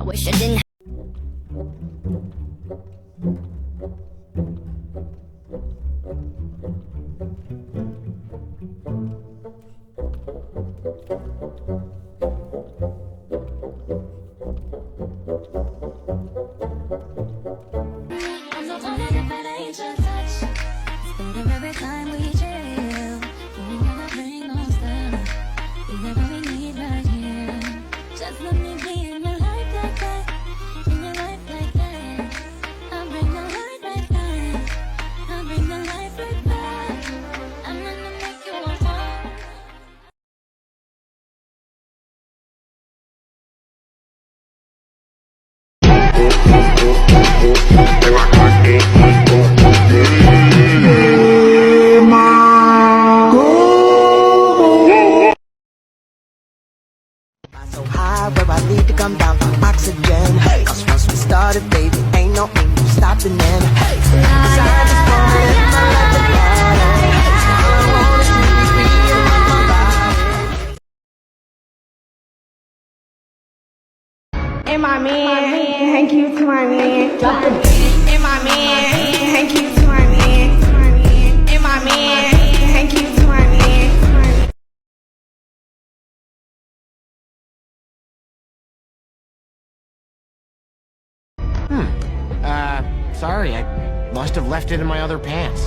I wish I didn't. Every time we chill, we never bring no stuff. We never we need right here. Just let me be in your life like that, in your life like that. I'll bring the light right back. I'll bring the life right back. I'm gonna make you a home. So high where I need to come down from oxygen. Hey, cause once we started, baby, ain't no stopping then. Hey, cause I just wanna live my life with party. All I want is to be free and love my body. And my man, thank you to my man. Drop the beat. And my man, thank you to my man. And my man, thank you to my man. Sorry, I must have left it in my other pants.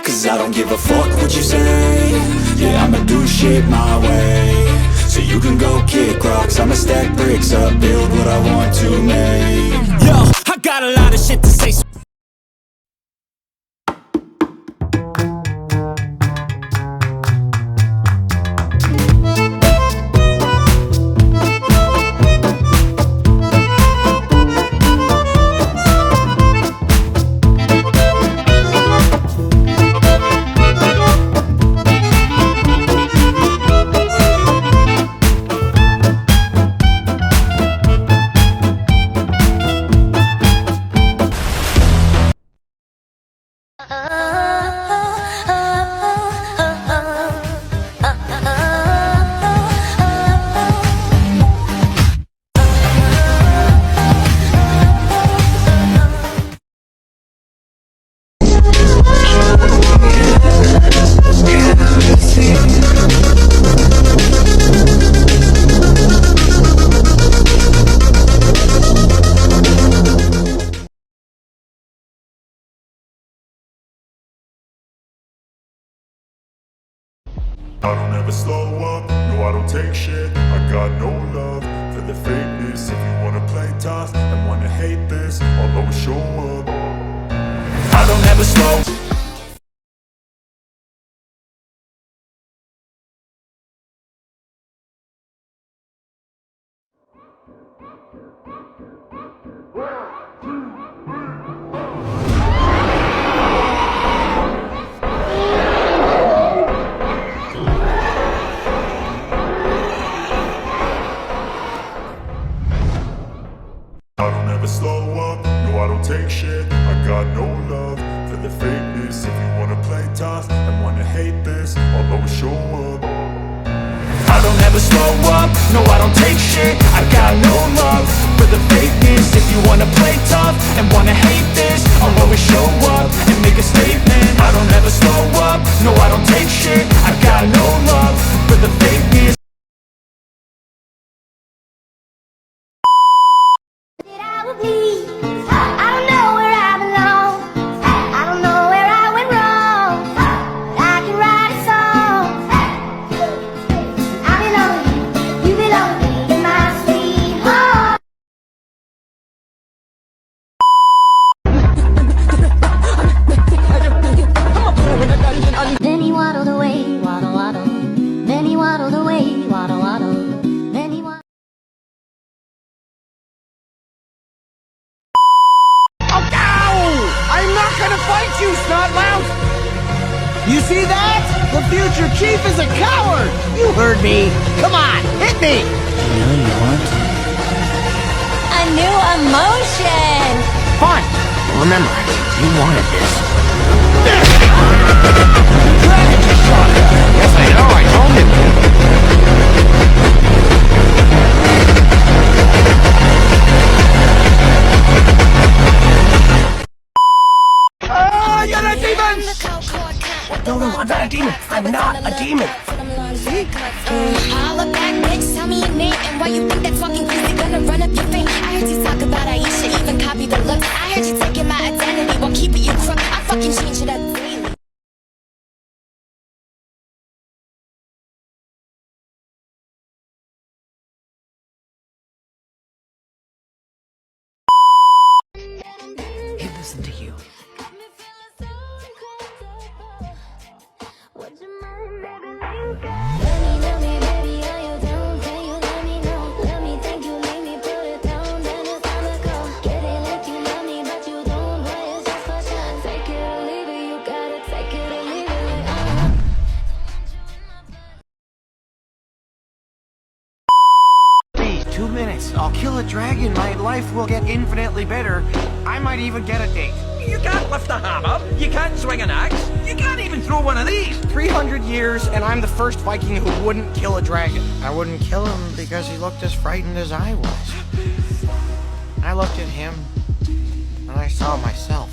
Cause I don't give a fuck what you say. Yeah, I'ma do shit my way. So you can go kick rocks, I'ma stack bricks up, build what I want to make. Yo, I got a lot of shit to say, so I don't ever slow up, no I don't take shit. I got no love for the fakeness. If you wanna play tough and wanna hate this, I'll always show up. I don't ever slow. I don't ever slow up, no I don't take shit. I got no love for the fakeness. If you wanna play tough and wanna hate this, I'll always show up. I don't ever slow up, no I don't take shit. I got no love for the fakeness. If you wanna play tough and wanna hate this, I'll always show up and make a statement. I don't ever slow up, no I don't take shit. I got no love for the fakeness. I don't know where I belong. I don't know where I went wrong. You see that? The future chief is a coward! You heard me! Come on, hit me! A new emotion! Fine! Remember, you wanted this. Yes, I know, I told him. Ah, you're a demon! No, I'm not a demon. I'm not a demon. Holla back, bitch, tell me your name and why you think that fucking crazy gonna run up your face. I heard you talk about Aisha, even copy the look. I heard you taking my identity while keeping you crook. I fucking change it up daily. Hey, listen to you. Would you mind, baby, let me, baby, are you down? Can you let me know? Let me think you leave me, put it down, then it's time to go. Get it like you love me, but you don't, why it's just for time. Take it or leave it, you gotta take it or leave it, Please, 2 minutes. I'll kill a dragon. My life will get infinitely better. I might even get a date. You can't lift a hammer, you can't swing an axe, you can't even throw one of these. 300 years, and I'm the first Viking who wouldn't kill a dragon. I wouldn't kill him because he looked as frightened as I was. I looked at him, and I saw myself.